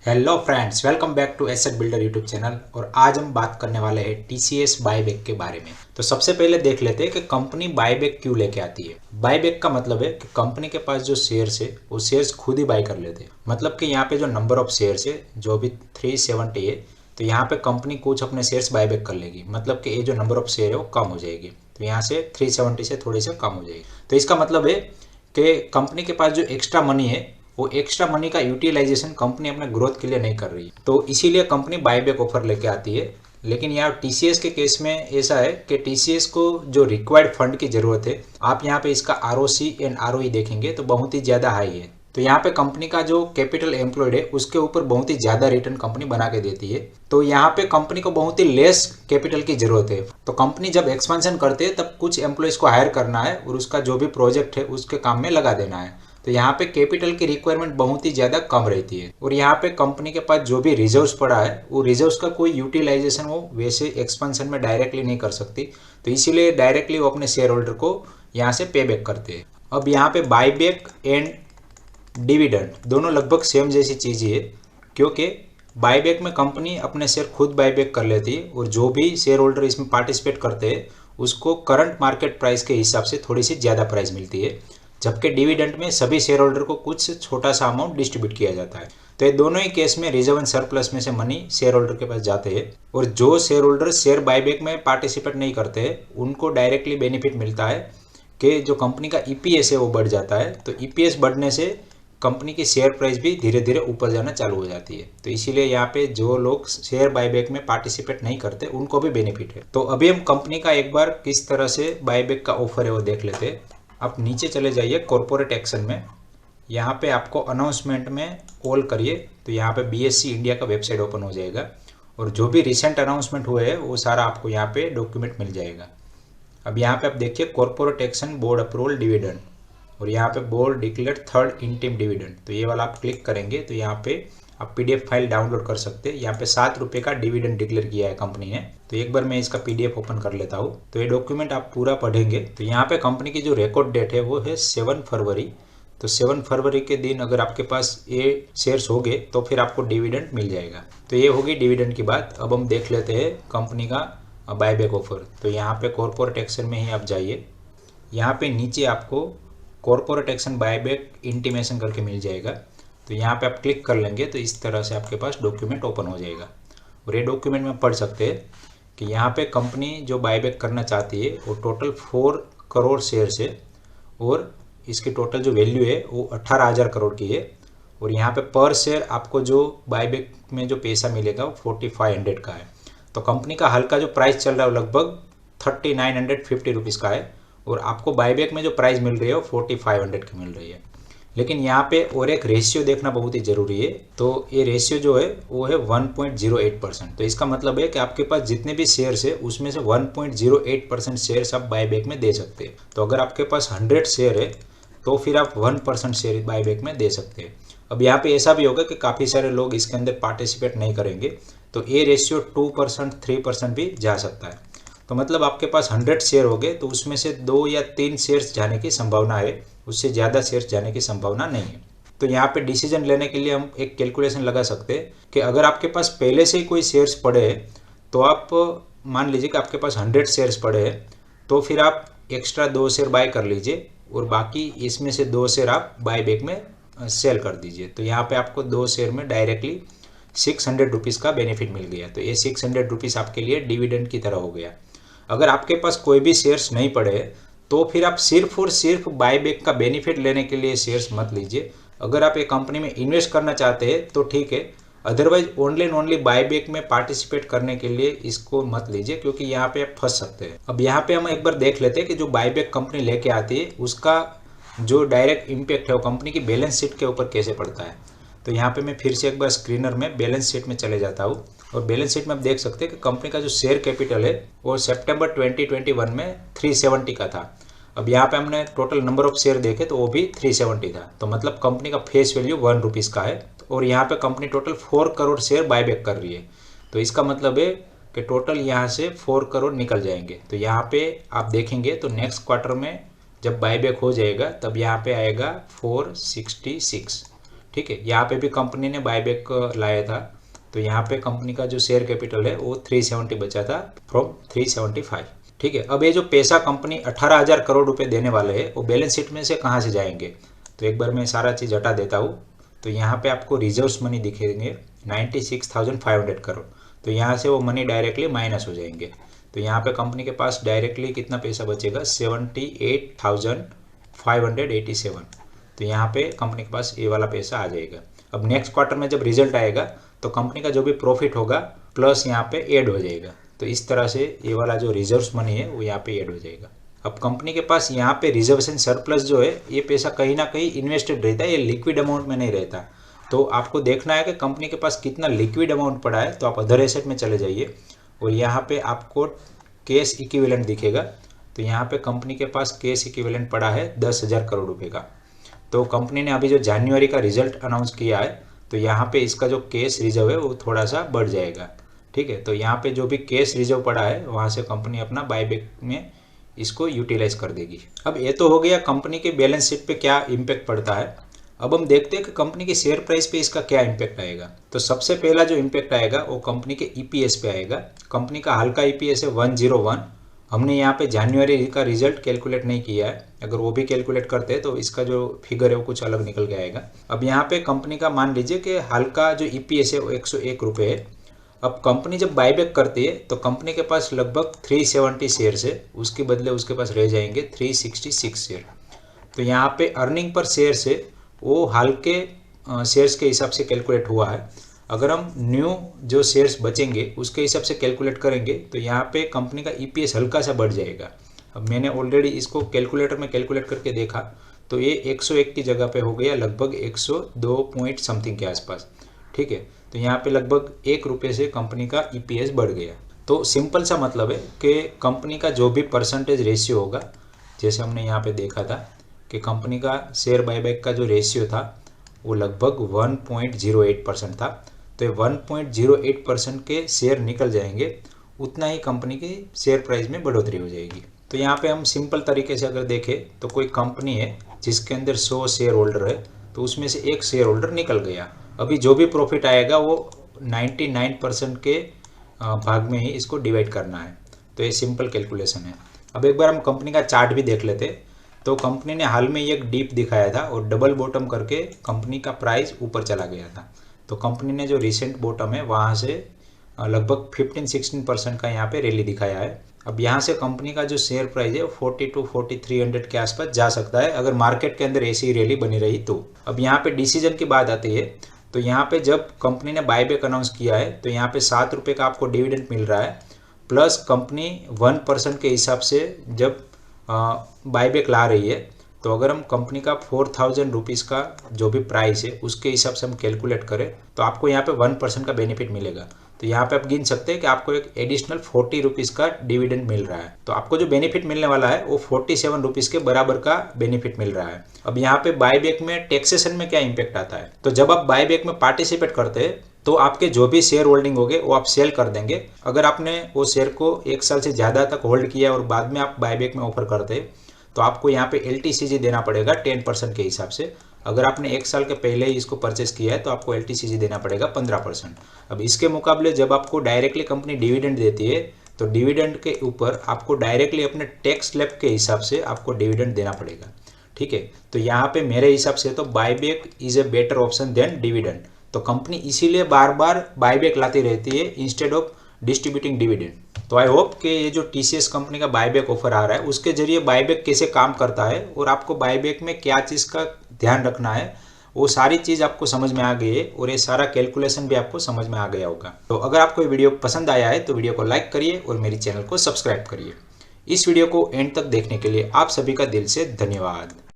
Hello friends, welcome back to asset builder YouTube channel. और आज हम बात करने वाले हैं टीसीएस बायबैक के बारे में। तो सबसे पहले देख लेते हैं कि कंपनी बायबैक क्यों लेके आती है। बायबैक का मतलब है कि कंपनी के पास जो शेयर्स है वो शेयर्स खुद ही बाय कर लेते हैं। मतलब कि यहाँ पे जो नंबर ऑफ शेयर्स है जो भी 370 है, तो यहाँ पे कंपनी कुछ अपने शेयर्स बायबैक कर लेगी। मतलब कि ये जो नंबर ऑफ शेयर है वो कम हो जाएगी। तो यहाँ से 370 से थोड़ी से कम हो जाएगी। तो इसका मतलब है कि कंपनी के पास जो एक्स्ट्रा मनी है वो एक्स्ट्रा मनी का यूटिलाइजेशन कंपनी अपने ग्रोथ के लिए नहीं कर रही है, तो इसीलिए कंपनी बायबैक ऑफर लेके आती है। लेकिन यहाँ टीसीएस के केस में ऐसा है कि टीसीएस को जो रिक्वायर्ड फंड की जरूरत है, आप यहाँ पे इसका आरओसी एंड आरओई देखेंगे तो बहुत ही ज़्यादा हाई है। तो यहाँ पे कंपनी का जो कैपिटल एम्प्लॉयड है उसके ऊपर बहुत ही ज़्यादा रिटर्न कंपनी बना के देती है। तो यहाँ पे कंपनी को बहुत ही लेस कैपिटल की जरूरत है। तो कंपनी जब एक्सपेंशन करते हैं तब कुछ एम्प्लॉयज़ को हायर करना है और उसका जो भी प्रोजेक्ट है उसके काम में लगा देना है। तो यहाँ पे कैपिटल की रिक्वायरमेंट बहुत ही ज़्यादा कम रहती है। और यहाँ पे कंपनी के पास जो भी रिजर्व्स पड़ा है वो रिजर्व्स का कोई यूटिलाइजेशन वो वैसे एक्सपेंशन में डायरेक्टली नहीं कर सकती। तो इसीलिए डायरेक्टली वो अपने शेयर होल्डर को यहाँ से पे बैक करते हैं। अब यहाँ पे बायबैक एंड डिविडेंड दोनों लगभग सेम जैसी चीज़ ही है, क्योंकि बायबैक में कंपनी अपने शेयर खुद बायबैक कर लेती है और जो भी शेयर होल्डर इसमें पार्टिसिपेट करते हैं उसको करंट मार्केट प्राइस के हिसाब से थोड़ी सी ज़्यादा प्राइस मिलती है। जबकि डिविडेंड में सभी शेयर होल्डर को कुछ छोटा सा अमाउंट डिस्ट्रीब्यूट किया जाता है। तो ये दोनों ही केस में रिजर्व एंड सरप्लस में से मनी शेयर होल्डर के पास जाते हैं। और जो शेयर होल्डर शेयर बायबैक में पार्टिसिपेट नहीं करते हैं उनको डायरेक्टली बेनिफिट मिलता है कि जो कंपनी का ईपीएस है वो बढ़ जाता है। तो ईपीएस बढ़ने से कंपनी की शेयर प्राइस भी धीरे धीरे ऊपर जाना चालू हो जाती है। तो इसीलिए यहाँ पे जो लोग शेयर बायबैक में पार्टिसिपेट नहीं करते उनको भी बेनिफिट है। तो अभी हम कंपनी का एक बार किस तरह से बायबैक का ऑफर है वो देख लेते हैं। आप नीचे चले जाइए कॉर्पोरेट एक्शन में, यहाँ पे आपको अनाउंसमेंट में ऑल करिए तो यहाँ पे बीएससी इंडिया का वेबसाइट ओपन हो जाएगा और जो भी रिसेंट अनाउंसमेंट हुए हैं वो सारा आपको यहाँ पे डॉक्यूमेंट मिल जाएगा। अब यहाँ पे आप देखिए corporate action board approval dividend और यहाँ पे board declare third interim dividend, तो ये वाला आप क्लिक करेंगे तो यहाँ पे आप पीडीएफ फाइल डाउनलोड कर सकते हैं। यहाँ पे 7 रुपये का डिविडेंड डिक्लेयर किया है कंपनी ने। तो एक बार मैं इसका पीडीएफ ओपन कर लेता हूँ। तो ये डॉक्यूमेंट आप पूरा पढ़ेंगे तो यहाँ पे कंपनी की जो रिकॉर्ड डेट है वो है 7 फरवरी। तो 7 फरवरी के दिन अगर आपके पास ये शेयर्स हो गए तो फिर आपको डिविडेंड मिल जाएगा। तो ये होगी डिविडेंड की बात। अब हम देख लेते हैं कंपनी का बायबैक ऑफर। तो यहाँ पे कॉर्पोरेट एक्शन में ही आप जाइए, यहाँ पे नीचे आपको कॉर्पोरेट एक्शन बायबैक इंटीमेशन करके मिल जाएगा। तो यहाँ पे आप क्लिक कर लेंगे तो इस तरह से आपके पास डॉक्यूमेंट ओपन हो जाएगा। और ये डॉक्यूमेंट में पढ़ सकते हैं कि यहाँ पे कंपनी जो बायबैक करना चाहती है वो टोटल 4 करोड़ शेयर्स है और इसकी टोटल जो वैल्यू है वो 18,000 करोड़ की है। और यहाँ पे पर शेयर आपको जो बायबैक में जो पैसा मिलेगा वो 4500 का है। तो कंपनी का हाल का जो प्राइस चल रहा है वो लगभग 3950 रुपीज़ का है और आपको बायबैक में जो प्राइस मिल रही है वो 4500 की मिल रही है। लेकिन यहाँ पे और एक रेशियो देखना बहुत ही ज़रूरी है। तो ये रेशियो जो है वो है 1.08%। तो इसका मतलब है कि आपके पास जितने भी शेयर्स है उसमें से 1.08% शेयर्स आप बायबैक में दे सकते हैं। तो अगर आपके पास 100 शेयर है तो फिर आप 1% शेयर बायबैक में दे सकते हैं। अब यहाँ पे ऐसा भी होगा कि काफ़ी सारे लोग इसके अंदर पार्टिसिपेट नहीं करेंगे तो ये रेशियो 2% 3% भी जा सकता है। तो मतलब आपके पास 100 शेयर हो गए तो उसमें से 2 या 3 शेयर्स जाने की संभावना है, उससे ज़्यादा शेयर्स जाने की संभावना नहीं है। तो यहाँ पे डिसीजन लेने के लिए हम एक कैलकुलेशन लगा सकते हैं कि अगर आपके पास पहले से ही कोई शेयर्स पड़े हैं तो आप मान लीजिए कि आपके पास 100 शेयर्स पड़े हैं तो फिर आप एक्स्ट्रा 2 शेयर बाय कर लीजिए और बाकी इसमें से 2 शेयर आप बायबैक में सेल कर दीजिए। तो यहाँ पे आपको 2 शेयर में डायरेक्टली 600 रुपीज़ का बेनिफिट मिल गया। तो ये 600 रुपीज़ आपके लिए डिविडेंड की तरह हो गया। अगर आपके पास कोई भी शेयर्स नहीं पड़े तो फिर आप सिर्फ और सिर्फ बायबैक का बेनिफिट लेने के लिए शेयर्स मत लीजिए। अगर आप एक कंपनी में इन्वेस्ट करना चाहते हैं तो ठीक है, otherwise only and only buyback में पार्टिसिपेट करने के लिए इसको मत लीजिए, क्योंकि यहाँ पे आप फंस सकते हैं। अब यहाँ पे हम एक बार देख लेते हैं कि जो बायबैक कंपनी लेके आती है उसका जो डायरेक्ट इम्पैक्ट है वो कंपनी की बैलेंस शीट के ऊपर कैसे पड़ता है। तो यहाँ पे मैं फिर से एक बार स्क्रीनर में बैलेंस शीट में चले जाता हूँ और बैलेंस शीट में आप देख सकते हैं कि कंपनी का जो शेयर कैपिटल है वो सितंबर 2021 में 370 का था। अब यहाँ पे हमने टोटल नंबर ऑफ शेयर देखे तो वो भी 370 था। तो मतलब कंपनी का फेस वैल्यू 1 रुपीज़ का है और यहाँ पे company total 4 crore share buyback कर रही है। तो इसका मतलब है कि टोटल यहाँ से 4 करोड़ निकल जाएंगे। तो यहाँ पे आप देखेंगे तो नेक्स्ट क्वार्टर में जब बायबैक हो जाएगा तब यहाँ पे आएगा 466। ठीक है, यहाँ पे भी कंपनी ने बायबैक लाया था, तो यहाँ पे कंपनी का जो शेयर कैपिटल है वो 370 बचा था फ्रॉम 375। ठीक है, अब ये जो पैसा कंपनी 18,000 करोड़ रुपए देने वाले हैं वो बैलेंस शीट में से कहाँ से जाएंगे, तो एक बार मैं सारा चीज़ हटा देता हूँ। तो यहाँ पे आपको रिजर्व्स मनी दिखेंगे 96,500 करोड़, तो यहाँ से वो मनी डायरेक्टली माइनस हो जाएंगे। तो यहाँ पे कंपनी के पास डायरेक्टली कितना पैसा बचेगा, 78,587। तो यहाँ पे कंपनी के पास ये वाला पैसा आ जाएगा। अब नेक्स्ट क्वार्टर में जब रिजल्ट आएगा तो कंपनी का जो भी प्रॉफिट होगा प्लस यहाँ पे ऐड हो जाएगा। तो इस तरह से ये वाला जो रिजर्व्स मनी है वो यहाँ पे ऐड हो जाएगा। अब कंपनी के पास यहाँ पे रिजर्वेशन सरप्लस जो है ये पैसा कहीं ना कहीं इन्वेस्टेड रहता है, ये लिक्विड अमाउंट में नहीं रहता। तो आपको देखना है कि कंपनी के पास कितना लिक्विड अमाउंट पड़ा है, तो आप अदर एसेट में चले जाइए और यहाँ पे आपको कैश इक्विवेलेंट दिखेगा। तो यहाँ पे कंपनी के पास कैश इक्विवेलेंट पड़ा है 10,000 करोड़ रुपए का। तो कंपनी ने अभी जो जनवरी का रिजल्ट अनाउंस किया है तो यहाँ पे इसका जो कैश रिजर्व है वो थोड़ा सा बढ़ जाएगा। ठीक है, तो यहाँ पे जो भी कैश रिजर्व पड़ा है वहाँ से कंपनी अपना बायबैक में इसको यूटिलाइज कर देगी। अब ये तो हो गया कंपनी के बैलेंस शीट पे क्या इम्पैक्ट पड़ता है। अब हम देखते हैं कि कंपनी की शेयर प्राइस पे इसका क्या इम्पैक्ट आएगा। तो सबसे पहला जो इम्पैक्ट आएगा वो कंपनी के ईपीएस पे आएगा। कंपनी का हाल का ईपीएस है 101। हमने यहाँ पे जनवरी का रिजल्ट कैलकुलेट नहीं किया है, अगर वो भी कैलकुलेट करते हैं तो इसका जो फिगर है वो कुछ अलग निकल के आएगा। अब यहाँ पे कंपनी का मान लीजिए कि हाल का जो ईपीएस है वो 101 रुपये है। अब कंपनी जब बायबैक करती है तो कंपनी के पास लगभग 370 शेयर्स है, उसके बदले उसके पास रह जाएंगे 366 शेयर। तो यहाँ पे अर्निंग पर शेयर से वो हाल के शेयर्स के हिसाब से कैलकुलेट हुआ है। अगर हम न्यू जो शेयर्स बचेंगे उसके हिसाब से कैलकुलेट करेंगे तो यहाँ पे कंपनी का ईपीएस हल्का सा बढ़ जाएगा। अब मैंने ऑलरेडी इसको कैलकुलेटर में कैलकुलेट करके देखा तो ये 101 की जगह पे हो गया लगभग 102 पॉइंट समथिंग के आसपास। ठीक है, तो यहाँ पे लगभग 1 रुपये से कंपनी का ईपीएस बढ़ गया। तो सिंपल सा मतलब है कि कंपनी का जो भी परसेंटेज रेशियो होगा, जैसे हमने यहाँ पे देखा था कि कंपनी का शेयर बायबैक का जो रेशियो था वो लगभग 1.08% था। तो 1.08% के शेयर निकल जाएंगे, उतना ही कंपनी की शेयर प्राइस में बढ़ोतरी हो जाएगी। तो यहाँ पे हम सिंपल तरीके से अगर देखें तो कोई कंपनी है जिसके अंदर 100 शेयर होल्डर है, तो उसमें से एक शेयर होल्डर निकल गया। अभी जो भी प्रॉफिट आएगा वो 99% के भाग में ही इसको डिवाइड करना है। तो ये सिंपल कैलकुलेशन है। अब एक बार हम कंपनी का चार्ट भी देख लेते। तो कंपनी ने हाल में एक डीप दिखाया था और डबल बॉटम करके कंपनी का प्राइस ऊपर चला गया था। तो कंपनी ने जो रिसेंट बॉटम है वहाँ से लगभग 15-16% का यहाँ पे रैली दिखाया है। अब यहाँ से कंपनी का जो शेयर प्राइस है 40 to 4300 के आसपास जा सकता है अगर मार्केट के अंदर ऐसी रैली बनी रही तो। अब यहाँ पे डिसीजन की बात आती है, तो यहाँ पे जब कंपनी ने बायबैक अनाउंस किया है तो यहाँ पे 7 रुपये का आपको डिविडेंड मिल रहा है, प्लस कंपनी 1% के हिसाब से जब बायबैक ला रही है। तो अगर हम कंपनी का 4,000 रुपीज़ का जो भी प्राइस है उसके हिसाब से हम कैलकुलेट करें तो आपको यहाँ पे 1% का बेनिफिट मिलेगा। तो यहाँ पे आप गिन सकते हैं कि आपको एक एडिशनल 40 रुपीज़ का डिविडेंड मिल रहा है। तो आपको जो बेनिफिट मिलने वाला है वो 47 रुपीज़ के बराबर का बेनिफिट मिल रहा है। अब यहाँ पे बायबैक में टैक्सेशन में क्या इम्पैक्ट आता है, तो जब आप बायबैक में पार्टिसिपेट करते हैं तो आपके जो भी शेयर होल्डिंग होंगे वो आप सेल कर देंगे। अगर आपने वो शेयर को 1 साल से ज़्यादा तक होल्ड किया और बाद में आप बायबैक में ऑफर करते हैं तो आपको यहाँ पे LTCG देना पड़ेगा 10% के हिसाब से। अगर आपने 1 साल के पहले ही इसको परचेस किया है तो आपको LTCG देना पड़ेगा 15%। अब इसके मुकाबले जब आपको डायरेक्टली कंपनी डिविडेंड देती है तो डिविडेंड के ऊपर आपको डायरेक्टली अपने टैक्स स्लैब के हिसाब से आपको डिविडेंड देना पड़ेगा। ठीक है, तो यहाँ पे मेरे हिसाब से तो buyback is a better option than dividend. तो कंपनी इसीलिए बार बार बायबैक लाती रहती है इंस्टेड ऑफ डिस्ट्रीब्यूटिंग डिविडेंड। तो आई होप कि ये जो TCS कंपनी का बायबैक ऑफर आ रहा है उसके जरिए बायबैक कैसे काम करता है और आपको बायबैक में क्या चीज़ का ध्यान रखना है वो सारी चीज़ आपको समझ में आ गई है और ये सारा कैलकुलेशन भी आपको समझ में आ गया होगा। तो अगर आपको ये वीडियो पसंद आया है तो वीडियो को लाइक करिए और मेरी चैनल को सब्सक्राइब करिए। इस वीडियो को एंड तक देखने के लिए आप सभी का दिल से धन्यवाद।